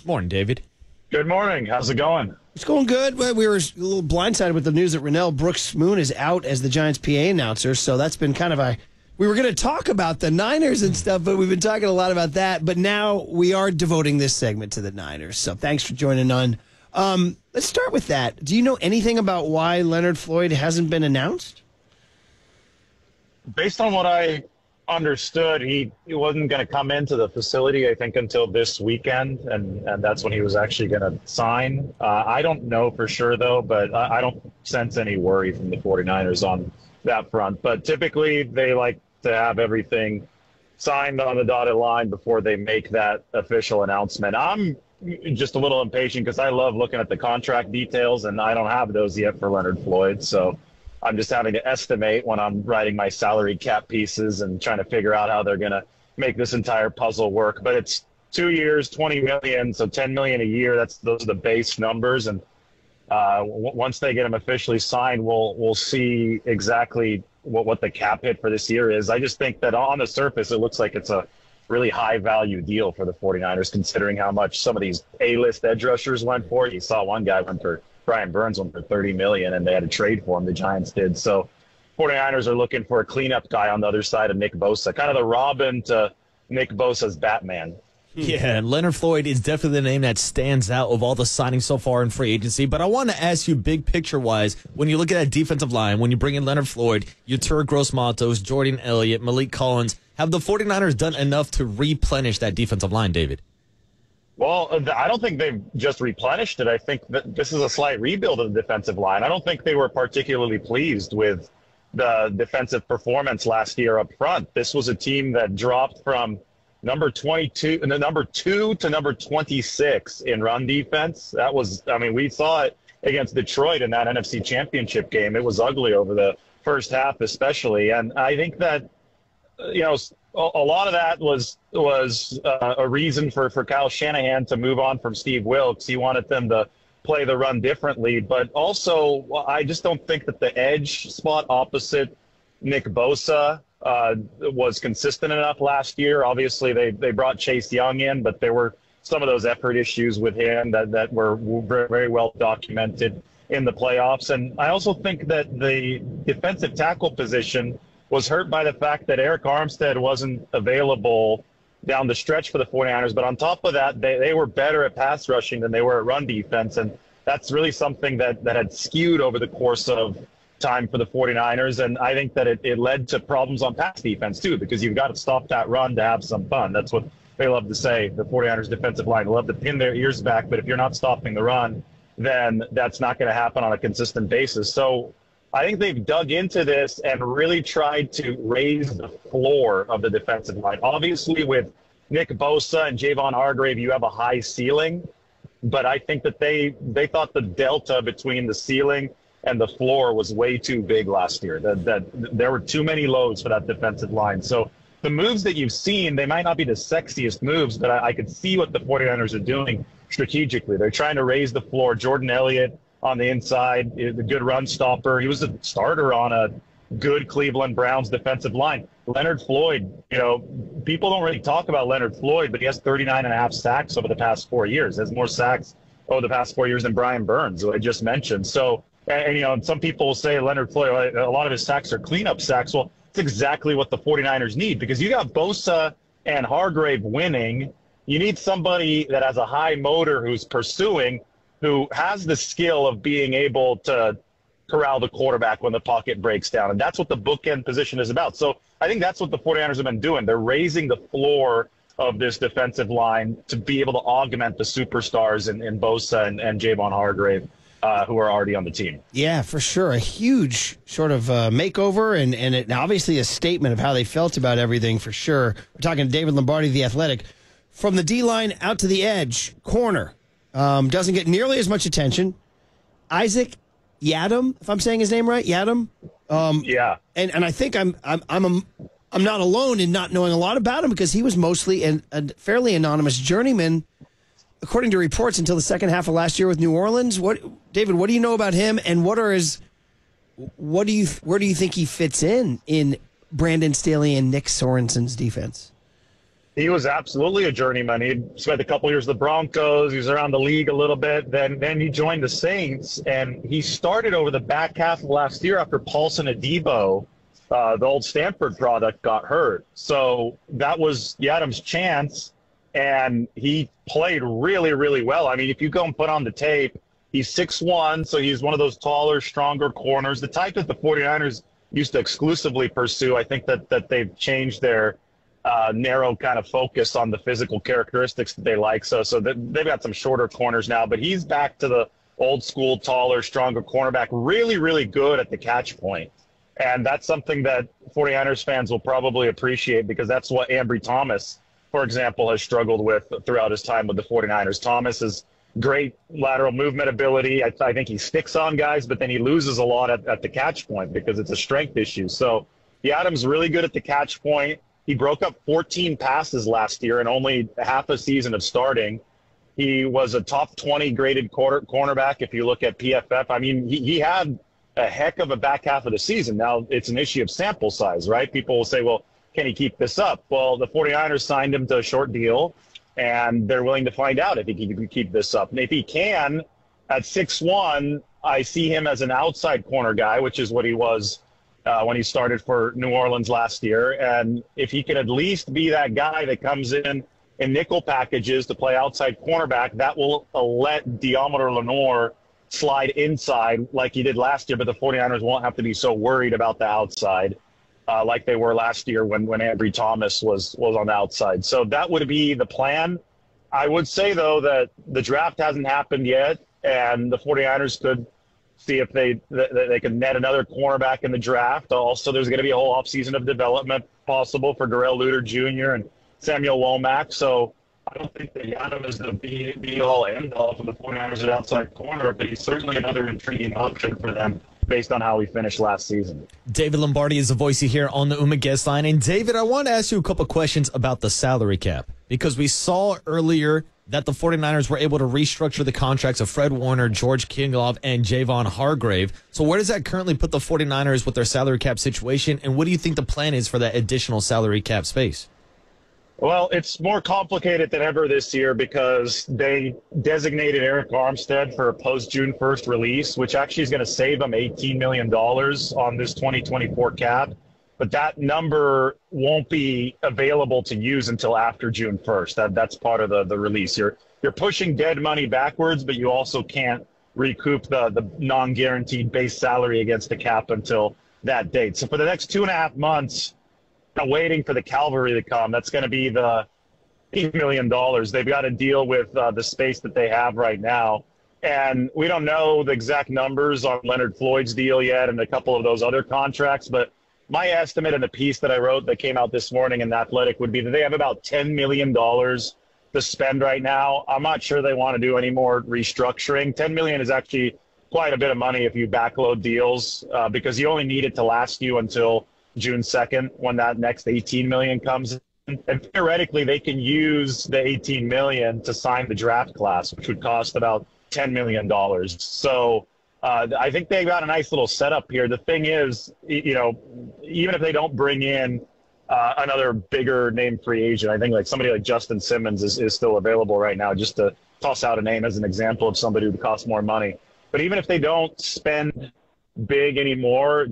Morning, David. Good morning. How's it going? It's going good. But we were a little blindsided with the news that Rennell Brooks-Moon is out as the Giants' PA announcer. So that's been kind of a... We were going to talk about the Niners and stuff, but we've been talking a lot about that. But now we are devoting this segment to the Niners. So thanks for joining on. Let's start with that. Do you know anything about why Leonard Floyd hasn't been announced? Based on what I understood, he wasn't going to come into the facility, I think, until this weekend, and that's when he was actually going to sign. I don't know for sure, though, but I don't sense any worry from the 49ers on that front. But typically, they like to have everything signed on the dotted line before they make that official announcement. I'm just a little impatient because I love looking at the contract details, and I don't have those yet for Leonard Floyd, so I'm just having to estimate when I'm writing my salary cap pieces and trying to figure out how they're going to make this entire puzzle work. But it's 2 years, $20 million, so $10 million a year. Those are the base numbers. And once they get them officially signed, we'll see exactly what the cap hit for this year is. I just think that on the surface, it looks like it's a really high value deal for the 49ers, considering how much some of these A-list edge rushers went for. You saw one guy went for Brian Burns went for $30 million, and they had to trade for him. The Giants did. So 49ers are looking for a cleanup guy on the other side of Nick Bosa, kind of the Robin to Nick Bosa's Batman. Yeah, and Leonard Floyd is definitely the name that stands out of all the signings so far in free agency. But I want to ask you, big picture-wise, when you look at that defensive line, when you bring in Leonard Floyd, Yetur Gross-Matos, Jordan Elliott, Malik Collins, have the 49ers done enough to replenish that defensive line, David? Well, I don't think they've just replenished it. I think that this is a slight rebuild of the defensive line. I don't think they were particularly pleased with the defensive performance last year up front. This was a team that dropped from number 2 to number 26 in run defense. That was, I mean, we saw it against Detroit in that NFC Championship game. It was ugly over the first half especially. And I think that, a lot of that was a reason for Kyle Shanahan to move on from Steve Wilks. He wanted them to play the run differently. But also, I just don't think that the edge spot opposite Nick Bosa was consistent enough last year. Obviously, they brought Chase Young in, but there were some of those effort issues with him that were very, very well documented in the playoffs. And I also think that the defensive tackle position was hurt by the fact that Eric Armstead wasn't available down the stretch for the 49ers. But on top of that, they were better at pass rushing than they were at run defense. And that's really something that had skewed over the course of time for the 49ers. And I think that it led to problems on pass defense, too, because you've got to stop that run to have some fun. That's what they love to say, the 49ers defensive line. They love to pin their ears back, but if you're not stopping the run, then that's not going to happen on a consistent basis. So I think they've dug into this and really tried to raise the floor of the defensive line. Obviously, with Nick Bosa and Javon Hargrave, you have a high ceiling, but I think that they thought the delta between the ceiling and the floor was way too big last year, that there were too many lows for that defensive line. So the moves that you've seen, they might not be the sexiest moves, but I could see what the 49ers are doing strategically. They're trying to raise the floor. Jordan Elliott on the inside, the good run stopper. He was a starter on a good Cleveland Browns defensive line. Leonard Floyd, people don't really talk about Leonard Floyd, but he has 39 and a half sacks over the past 4 years. He has more sacks over the past 4 years than Brian Burns, who I just mentioned. So, and some people will say Leonard Floyd, a lot of his sacks are cleanup sacks. Well, it's exactly what the 49ers need, because you got Bosa and Hargrave winning. You need somebody that has a high motor who's pursuing, who has the skill of being able to corral the quarterback when the pocket breaks down. And that's what the bookend position is about. So I think that's what the 49ers have been doing. They're raising the floor of this defensive line to be able to augment the superstars in Bosa and Javon Hargrave, who are already on the team. Yeah, for sure. A huge sort of makeover and it, obviously a statement of how they felt about everything for sure. We're talking to David Lombardi, The Athletic. From the D-line out to the edge, corner. Doesn't get nearly as much attention. Isaac Yiadom, if I'm saying his name right, Yiadom. Yeah, and I think I'm not alone in not knowing a lot about him, because he was mostly a fairly anonymous journeyman, according to reports, until the second half of last year with New Orleans. David, what do you know about him, and where do you think he fits in Brandon Staley and Nick Sorensen's defense? He was absolutely a journeyman. He spent a couple years with the Broncos. He was around the league a little bit. Then he joined the Saints, and he started over the back half of last year after Paulson Adebo, the old Stanford product, got hurt. So that was Adams' chance, and he played really, really well. I mean, if you go and put on the tape, he's 6'1", so he's one of those taller, stronger corners, the type that the 49ers used to exclusively pursue. I think that they've changed their narrow kind of focus on the physical characteristics that they like. So they've got some shorter corners now, but he's back to the old school, taller, stronger cornerback, really, really good at the catch point. And that's something that 49ers fans will probably appreciate, because that's what Ambry Thomas, for example, has struggled with throughout his time with the 49ers. Thomas is great lateral movement ability. I think he sticks on guys, but then he loses a lot at the catch point because it's a strength issue. So Adams really good at the catch point. He broke up 14 passes last year in only half a season of starting. He was a top 20 graded cornerback if you look at PFF. I mean, he had a heck of a back half of the season. Now, it's an issue of sample size, right? People will say, well, can he keep this up? Well, the 49ers signed him to a short deal, and they're willing to find out if he can keep this up. And if he can, at 6'1", I see him as an outside corner guy, which is what he was when he started for New Orleans last year. And if he can at least be that guy that comes in nickel packages to play outside cornerback, that will let Deommodore Lenoir slide inside like he did last year, but the 49ers won't have to be so worried about the outside like they were last year when Ambry Thomas was on the outside. So that would be the plan. I would say, though, that the draft hasn't happened yet, and the 49ers could see if they can net another cornerback in the draft. Also, there's going to be a whole offseason of development possible for Darrell Luter Jr. and Samuel Womack. So I don't think that Yadam is the be-all, end-all for the 49ers at outside corner, but he's certainly another intriguing option for them based on how he finished last season. David Lombardi is the voice you hear on the Uma guest line. And, David, I want to ask you a couple questions about the salary cap, because we saw earlier that the 49ers were able to restructure the contracts of Fred Warner, George Kinlaw, and Javon Hargrave. So where does that currently put the 49ers with their salary cap situation, and what do you think the plan is for that additional salary cap space? Well, it's more complicated than ever this year because they designated Eric Armstead for a post-June 1st release, which actually is going to save them $18 million on this 2024 cap. But that number won't be available to use until after June 1st. That's part of the release. You're pushing dead money backwards, but you also can't recoup the non-guaranteed base salary against the cap until that date. So for the next 2.5 months, waiting for the cavalry to come, that's going to be the $8 million. They've got to deal with the space that they have right now. And we don't know the exact numbers on Leonard Floyd's deal yet and a couple of those other contracts, but my estimate in the piece that I wrote that came out this morning in The Athletic would be that they have about $10 million to spend right now. I'm not sure they want to do any more restructuring. $10 million is actually quite a bit of money if you backload deals because you only need it to last you until June 2nd when that next $18 million comes in. And theoretically, they can use the $18 million to sign the draft class, which would cost about $10 million. So I think they've got a nice little setup here. The thing is, even if they don't bring in another bigger name free agent, I think like somebody like Justin Simmons is still available right now, just to toss out a name as an example of somebody who costs more money. But even if they don't spend big anymore,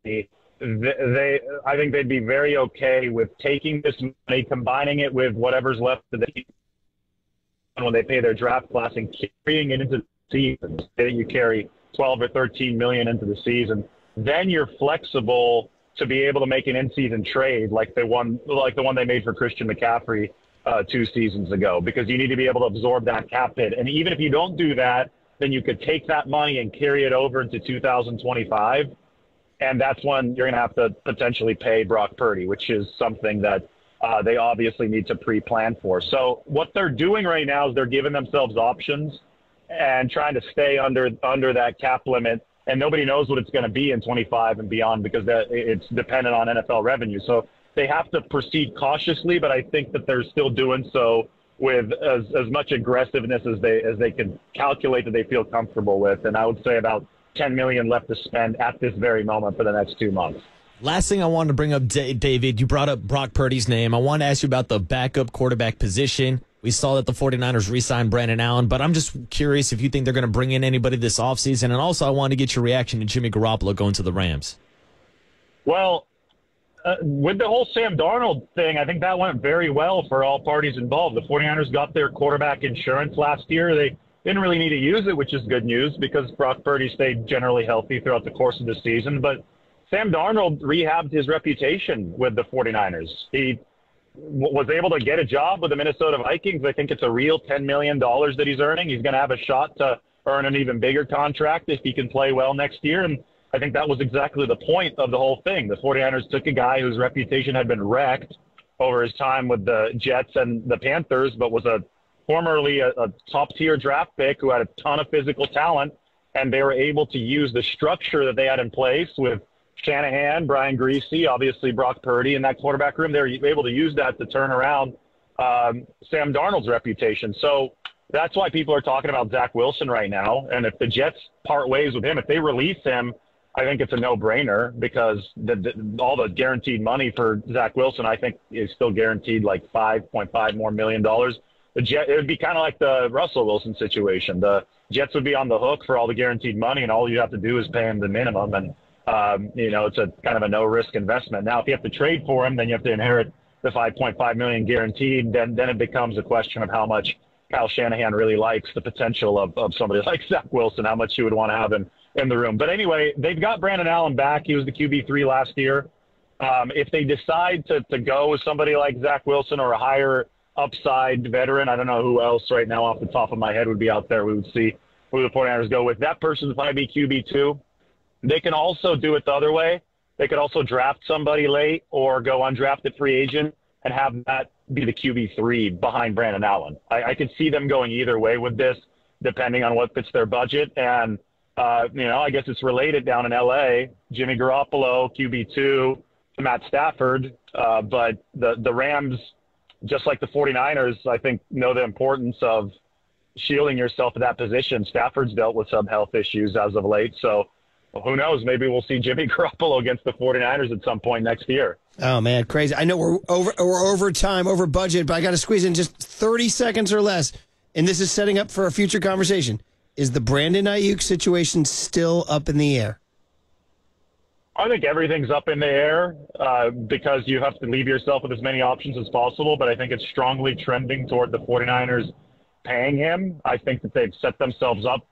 I think they'd be very okay with taking this money, combining it with whatever's left of the when they pay their draft class and carrying it into the season. Say you carry 12 or 13 million into the season, then you're flexible to be able to make an in-season trade like the one they made for Christian McCaffrey 2 seasons ago, because you need to be able to absorb that cap hit. And even if you don't do that, then you could take that money and carry it over into 2025. And that's when you're going to have to potentially pay Brock Purdy, which is something that they obviously need to pre-plan for. So what they're doing right now is they're giving themselves options and trying to stay under that cap limit. And nobody knows what it's going to be in 25 and beyond because it's dependent on NFL revenue. So they have to proceed cautiously, but I think that they're still doing so with as much aggressiveness as they can calculate that they feel comfortable with. And I would say about $10 million left to spend at this very moment for the next 2 months. Last thing I wanted to bring up, David, you brought up Brock Purdy's name. I want to ask you about the backup quarterback position. We saw that the 49ers re-signed Brandon Allen, but I'm just curious if you think they're going to bring in anybody this offseason. And also, I wanted to get your reaction to Jimmy Garoppolo going to the Rams. Well, with the whole Sam Darnold thing, I think that went very well for all parties involved. The 49ers got their quarterback insurance last year. They didn't really need to use it, which is good news because Brock Purdy stayed generally healthy throughout the course of the season. But Sam Darnold rehabbed his reputation with the 49ers. He was able to get a job with the Minnesota Vikings. I think it's a real $10 million that he's earning. He's going to have a shot to earn an even bigger contract if he can play well next year. And I think that was exactly the point of the whole thing. The 49ers took a guy whose reputation had been wrecked over his time with the Jets and the Panthers, but was formerly a top-tier draft pick who had a ton of physical talent, and they were able to use the structure that they had in place with Shanahan, Brian Griese, obviously Brock Purdy in that quarterback room. They were able to use that to turn around Sam Darnold's reputation. So that's why people are talking about Zach Wilson right now. And if the Jets part ways with him, if they release him, I think it's a no-brainer because all the guaranteed money for Zach Wilson, I think, is still guaranteed like $5.5 more million. It would be kind of like the Russell Wilson situation. The Jets would be on the hook for all the guaranteed money, and all you have to do is pay him the minimum. And, it's a kind of a no-risk investment. Now, if you have to trade for him, then you have to inherit the $5.5 million guaranteed. Then it becomes a question of how much Kyle Shanahan really likes the potential of somebody like Zach Wilson, how much he would want to have him in the room. But anyway, they've got Brandon Allen back. He was the QB3 last year. If they decide to go with somebody like Zach Wilson or a higher upside veteran, I don't know who else right now off the top of my head would be out there. We would see who the 49ers go with. That person might be QB2. They can also do it the other way. They could also draft somebody late or go undrafted free agent and have that be the QB3 behind Brandon Allen. I could see them going either way with this, depending on what fits their budget. And, I guess it's related down in L.A. Jimmy Garoppolo, QB2, to Matt Stafford. But the Rams, just like the 49ers, I think, know the importance of shielding yourself at that position. Stafford's dealt with some health issues as of late. So who knows? Maybe we'll see Jimmy Garoppolo against the 49ers at some point next year. Oh, man, crazy. I know we're over time, over budget, but I got to squeeze in just 30 seconds or less. And this is setting up for a future conversation. Is the Brandon Aiyuk situation still up in the air? I think everything's up in the air because you have to leave yourself with as many options as possible. But I think it's strongly trending toward the 49ers paying him. I think that they've set themselves up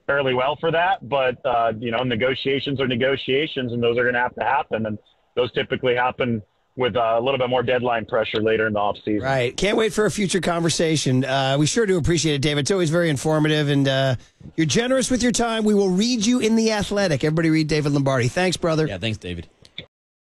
fairly well for that. But, negotiations are negotiations, and those are going to have to happen. And those typically happen with a little bit more deadline pressure later in the offseason. Right. Can't wait for a future conversation. We sure do appreciate it, David. It's always very informative, and you're generous with your time. We will read you in The Athletic. Everybody read David Lombardi. Thanks, brother. Yeah, thanks, David.